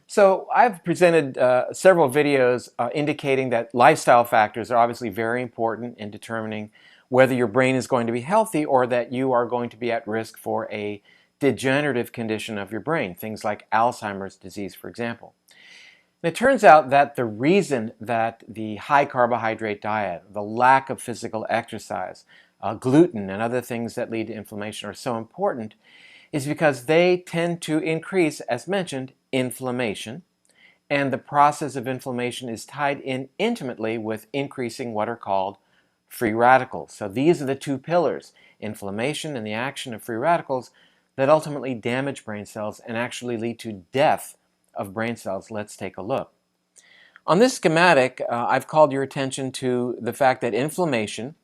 So I've presented several videos indicating that lifestyle factors are obviously very important in determining whether your brain is going to be healthy or that you are going to be at risk for a degenerative condition of your brain, things like Alzheimer's disease, for example. And it turns out that the reason that the high carbohydrate diet, the lack of physical exercise, gluten and other things that lead to inflammation are so important is because they tend to increase, as mentioned, inflammation. And the process of inflammation is tied in intimately with increasing what are called free radicals. So these are the two pillars, inflammation and the action of free radicals, that ultimately damage brain cells and actually lead to death of brain cells. Let's take a look. On this schematic, I've called your attention to the fact that inflammation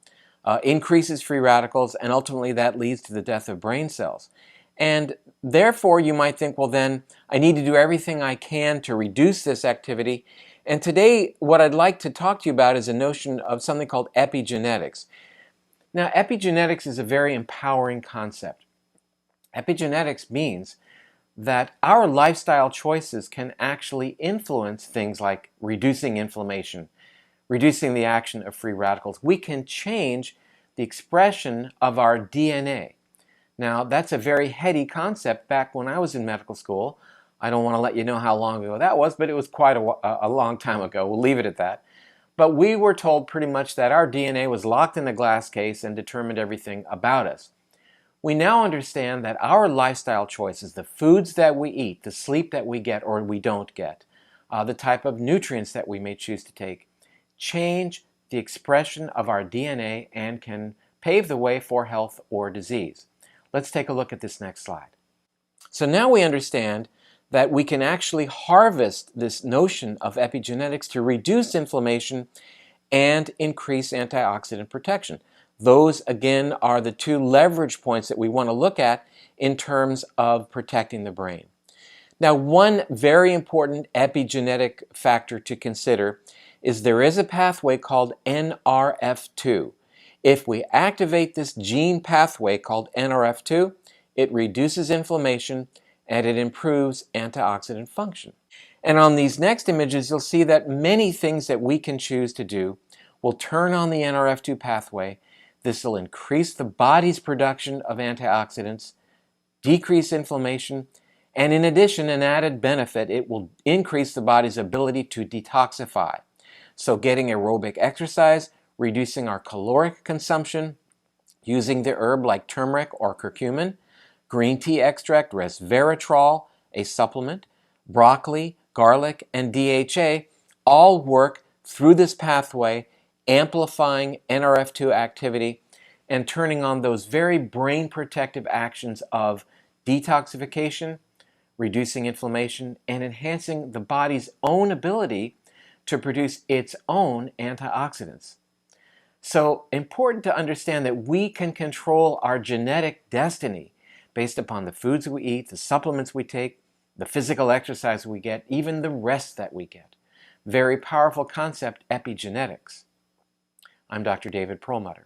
increases free radicals, and ultimately that leads to the death of brain cells. And therefore, you might think, well, then I need to do everything I can to reduce this activity. And today, what I'd like to talk to you about is a notion of something called epigenetics. Now, epigenetics is a very empowering concept. Epigenetics means that our lifestyle choices can actually influence things like reducing inflammation, reducing the action of free radicals. We can change the expression of our DNA. Now, that's a very heady concept. Back when I was in medical school, I don't want to let you know how long ago that was, but it was quite a long time ago. We'll leave it at that. But we were told pretty much that our DNA was locked in a glass case and determined everything about us. We now understand that our lifestyle choices, the foods that we eat, the sleep that we get or we don't get, the type of nutrients that we may choose to take, change the expression of our DNA and can pave the way for health or disease. Let's take a look at this next slide. So now we understand that we can actually harvest this notion of epigenetics to reduce inflammation and increase antioxidant protection. Those, again, are the two leverage points that we want to look at in terms of protecting the brain. Now, one very important epigenetic factor to consider is there is a pathway called NRF2. If we activate this gene pathway called NRF2, it reduces inflammation and it improves antioxidant function. And on these next images, you'll see that many things that we can choose to do will turn on the NRF2 pathway. This will increase the body's production of antioxidants, decrease inflammation, and in addition, an added benefit, it will increase the body's ability to detoxify. So getting aerobic exercise, reducing our caloric consumption, using the herb like turmeric or curcumin, green tea extract, resveratrol, a supplement, broccoli, garlic, and DHA all work through this pathway, amplifying NRF2 activity and turning on those very brain protective actions of detoxification, reducing inflammation, and enhancing the body's own ability to produce its own antioxidants. So important to understand that we can control our genetic destiny based upon the foods we eat, the supplements we take, the physical exercise we get, even the rest that we get. Very powerful concept, epigenetics. I'm Dr. David Perlmuter.